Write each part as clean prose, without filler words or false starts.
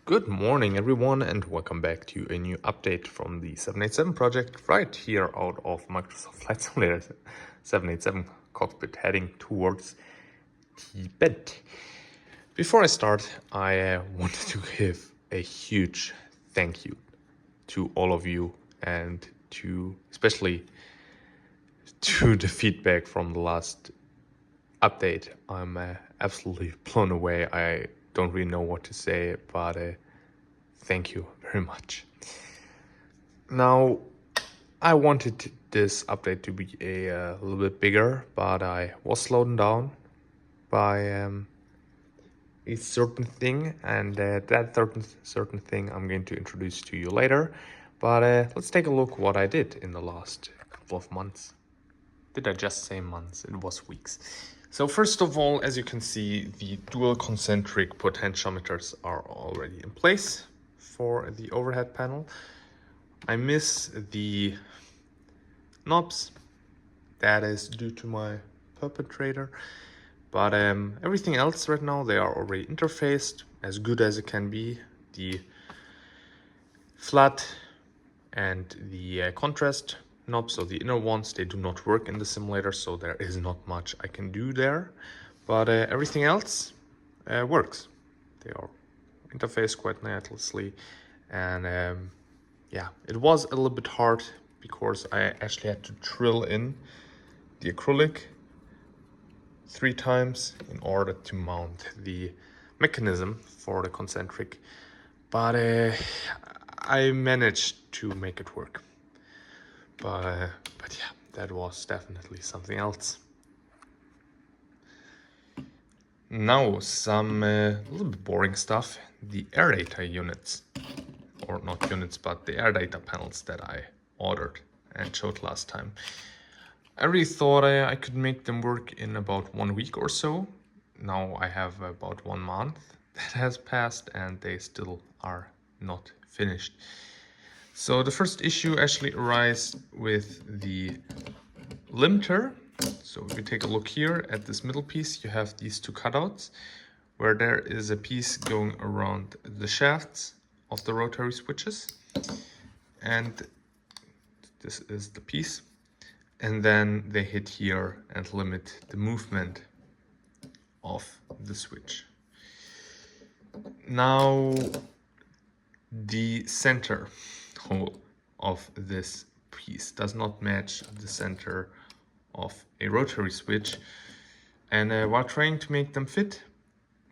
Good morning everyone and welcome back to a new update from the 787 project right here out of Microsoft Flight Simulator 787 cockpit heading towards Tibet. Before I start, I wanted to give a huge thank you to all of you and especially to the feedback from the last update. I'm absolutely blown away. I don't really know what to say, but thank you very much. Now, I wanted this update to be a little bit bigger, but I was slowed down by a certain thing, and that certain thing I'm going to introduce to you later. But let's take a look what I did in the last couple of months. Did I just say months? It was weeks. So first of all, as you can see, the dual concentric potentiometers are already in place for the overhead panel. I miss the knobs. That is due to my perpetrator. But everything else right now, they are already interfaced as good as it can be. The flat and the contrast knobs, so the inner ones, they do not work in the simulator, so there is not much I can do there. But everything else works. They are interfaced quite nicely, and yeah, it was a little bit hard because I actually had to drill in the acrylic 3 times in order to mount the mechanism for the concentric, but I managed to make it work. But yeah, that was definitely something else. Now some little bit boring stuff. The air data units, or not units, but the air data panels that I ordered and showed last time. I really thought I could make them work in about 1 week or so. Now I have about 1 month that has passed and they still are not finished. So the first issue actually arises with the limiter. So if you take a look here at this middle piece, you have these 2 cutouts where there is a piece going around the shafts of the rotary switches, and this is the piece, and then they hit here and limit the movement of the switch. Now the center hole of this piece does not match the center of a rotary switch, and while trying to make them fit,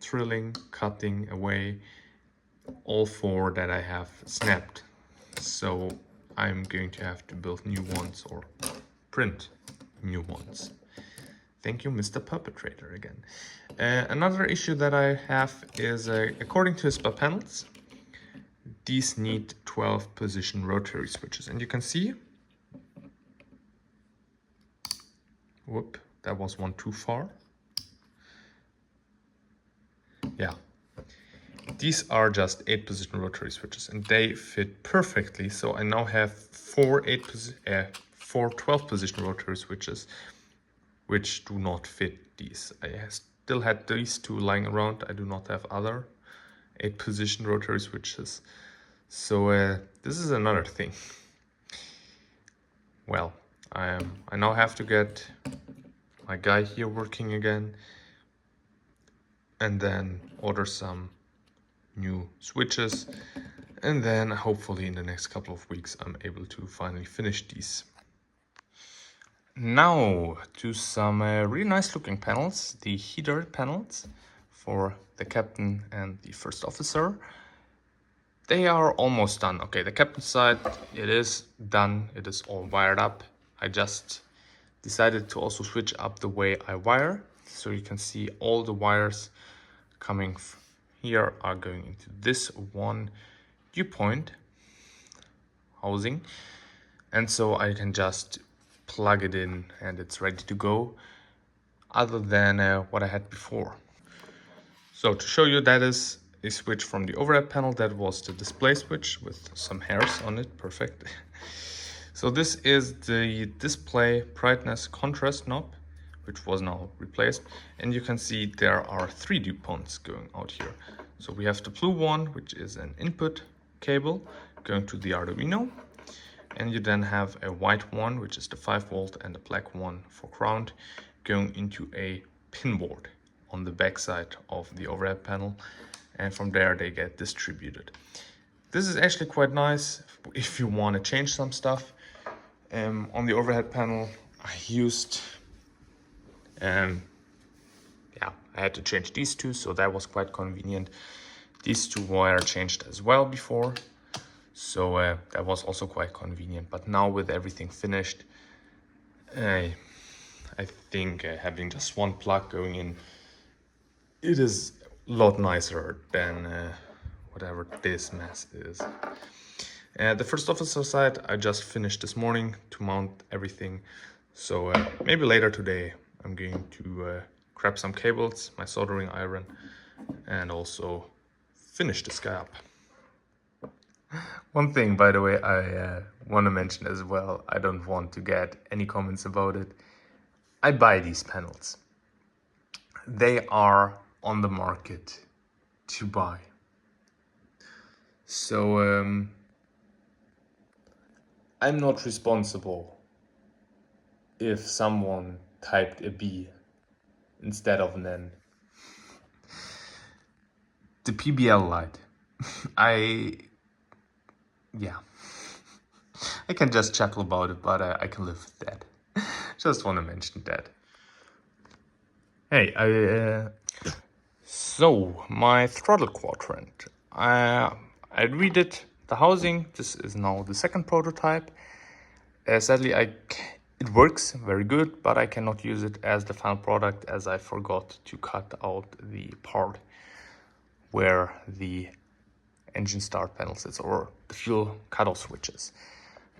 drilling, cutting away, all 4 that I have snapped. So I'm going to have to build new ones or print new ones. Thank you, Mr. Perpetrator, again. Another issue that I have is, according to spec panels, these need 12 position rotary switches. And you can see, whoop, that was one too far. Yeah, these are just 8 position rotary switches and they fit perfectly. So I now have 4 12 position rotary switches which do not fit these. I still had these 2 lying around. I do not have other 8 position rotary switches. So this is another thing. Well, I now have to get my guy here working again and then order some new switches, and then hopefully in the next couple of weeks I'm able to finally finish these. Now to some really nice looking panels, the heater panels for the captain and the first officer. They are almost done. Okay, the captain's side, it is done, it is all wired up. I just decided to also switch up the way I wire, so you can see all the wires coming here are going into this one dew point housing, and so I can just plug it in and it's ready to go, other than what I had before. So to show you, that is a switch from the overhead panel. That was the display switch with some hairs on it. Perfect. So this is the display brightness contrast knob, which was now replaced, and you can see there are 3 dew points going out here. So we have the blue one, which is an input cable going to the Arduino. And you then have a white one, which is the 5 volt, and a black one for ground, going into a pin board on the back side of the overhead panel. And from there they get distributed. This is actually quite nice if you want to change some stuff. On the overhead panel I used, I had to change these two, so that was quite convenient. These two were changed as well before, so that was also quite convenient. But now with everything finished, I think having just one plug going in, it is a lot nicer than whatever this mess is. The first officer side I just finished this morning to mount everything. So maybe later today I'm going to grab some cables, my soldering iron, and also finish this guy up. One thing, by the way, I want to mention as well, I don't want to get any comments about it. I buy these panels. They are on the market to buy. So I'm not responsible if someone typed a B instead of an N. The PBL light, I can just chuckle about it, but I can live with that. Just want to mention that. Hey, so my throttle quadrant, I redid the housing. This is now the second prototype. Sadly, it works very good, but I cannot use it as the final product as I forgot to cut out the part where the engine start panel sits, or the fuel cutoff switches.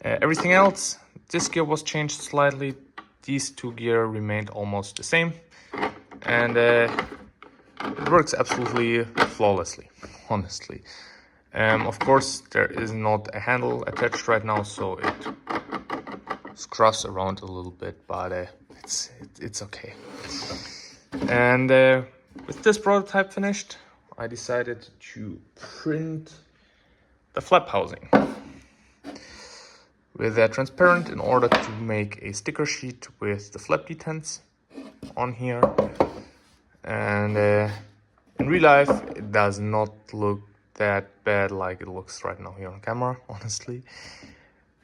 Everything else, this gear was changed slightly. These two gear remained almost the same, and it works absolutely flawlessly, honestly. Of course, there is not a handle attached right now, so it scruffs around a little bit, but it's okay. And with this prototype finished, I decided to print the flap housing with a transparent in order to make a sticker sheet with the flap detents on here. And in real life, it does not look that bad like it looks right now here on camera, honestly.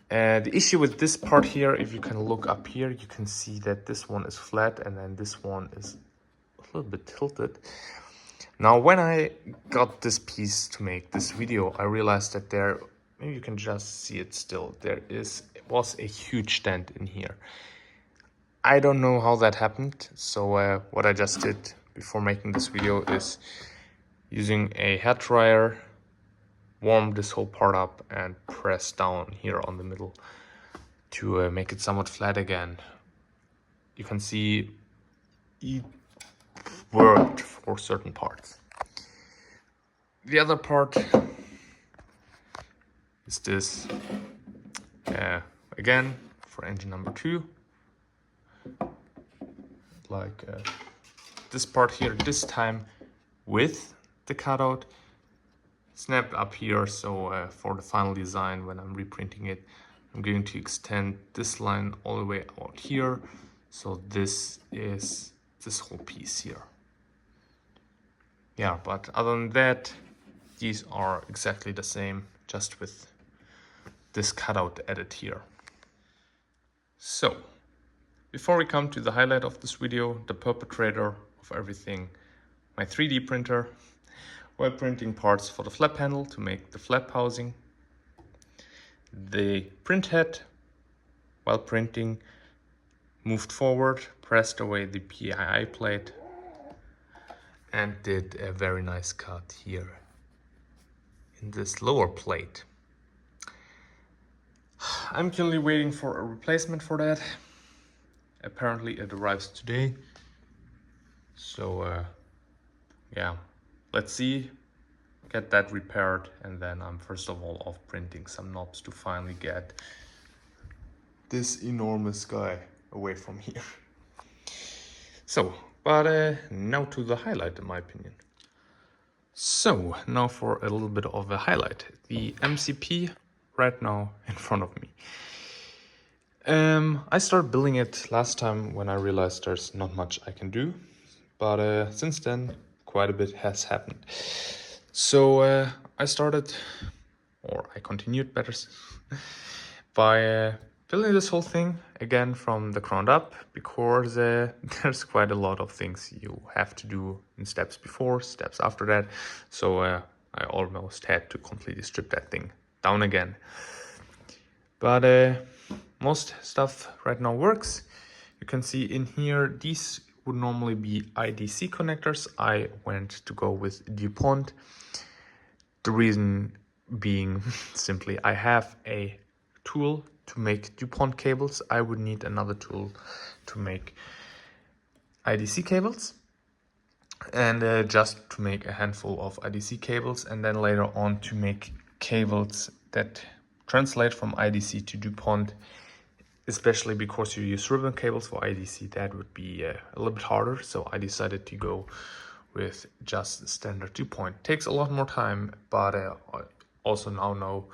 The issue with this part here, if you can look up here, you can see that this one is flat and then this one is a little bit tilted. Now, when I got this piece to make this video, I realized that there, maybe you can just see it still, was a huge dent in here. I don't know how that happened, so what I just did before making this video is using a hairdryer, warm this whole part up and press down here on the middle to make it somewhat flat again. You can see it worked for certain parts. The other part is this, again, for engine number 2. Like this part here, this time with the cutout snapped up here. So for the final design, when I'm reprinting it, I'm going to extend this line all the way out here. So this is this whole piece here. Yeah, but other than that, these are exactly the same, just with this cutout added here. So, before we come to the highlight of this video, the perpetrator of everything, my 3D printer, while printing parts for the flap handle to make the flap housing. The print head, while printing, moved forward, pressed away the PII plate, and did a very nice cut here in this lower plate. I'm currently waiting for a replacement for that. Apparently it arrives today. So yeah, let's see, get that repaired, and then I'm first of all off printing some knobs to finally get this enormous guy away from here. So, but now to the highlight in my opinion. So now for a little bit of a highlight. The MCP right now in front of me. I started building it last time when I realized there's not much I can do, but since then quite a bit has happened. So I continued better, by building this whole thing again from the ground up, because there's quite a lot of things you have to do in steps before, steps after that. So I almost had to completely strip that thing down again. But most stuff right now works. You can see in here, these would normally be IDC connectors. I went to go with DuPont. The reason being simply I have a tool to make DuPont cables. I would need another tool to make IDC cables, and just to make a handful of IDC cables, and then later on to make cables that translate from IDC to DuPont, especially because you use ribbon cables for IDC. That would be a little bit harder, so I decided to go with just standard DuPont. Takes a lot more time, but I also now know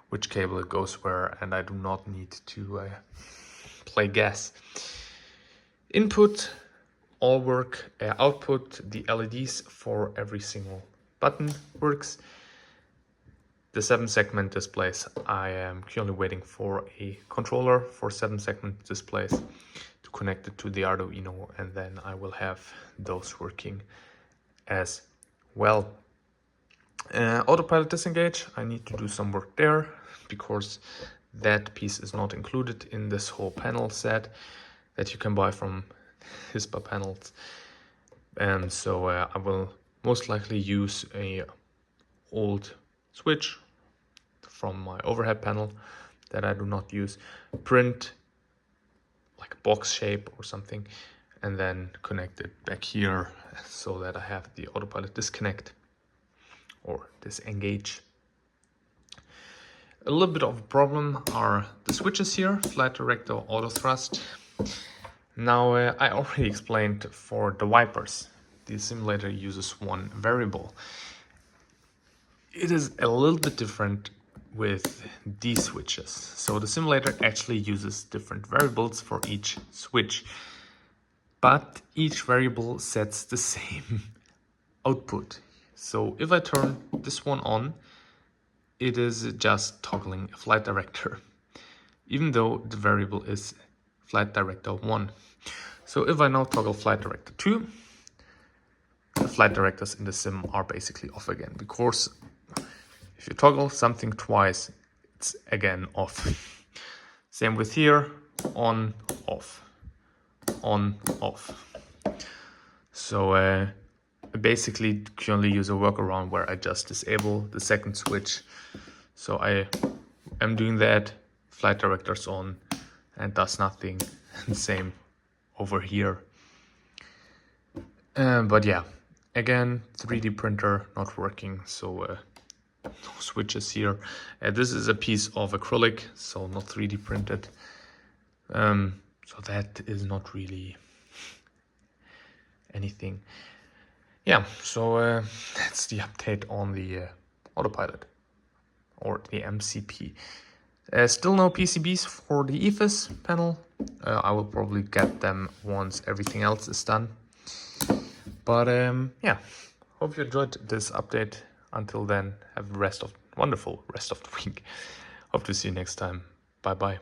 which cable it goes where, and I do not need to play guess. Input all work, output, the LEDs for every single button works. The 7-segment displays, I am currently waiting for a controller for 7-segment displays to connect it to the Arduino, and then I will have those working as well. Autopilot disengage, I need to do some work there because that piece is not included in this whole panel set that you can buy from Hispa panels, and so I will most likely use a old switch from my overhead panel that I do not use, print like a box shape or something, and then connect it back here so that I have the autopilot disconnect or disengage. A little bit of a problem are the switches here, flight director, auto thrust. Now I already explained for the wipers, the simulator uses one variable. It is a little bit different with these switches. So the simulator actually uses different variables for each switch, but each variable sets the same output. So if I turn this one on, it is just toggling a flight director, even though the variable is flight director 1. So if I now toggle flight director 2, the flight directors in the sim are basically off again, because if you toggle something twice, it's again off. Same with here, on, off, on, off. So I basically currently use a workaround where I just disable the second switch. So I am doing that, flight directors on, and does nothing. And same over here. But yeah, again, 3D printer not working, so no switches here. This is a piece of acrylic, so not 3D printed. So that is not really anything. Yeah, so that's the update on the autopilot or the MCP. Still no PCBs for the EFIS panel. I will probably get them once everything else is done. But yeah, hope you enjoyed this update. Until then, have a wonderful rest of the week. Hope to see you next time. Bye bye.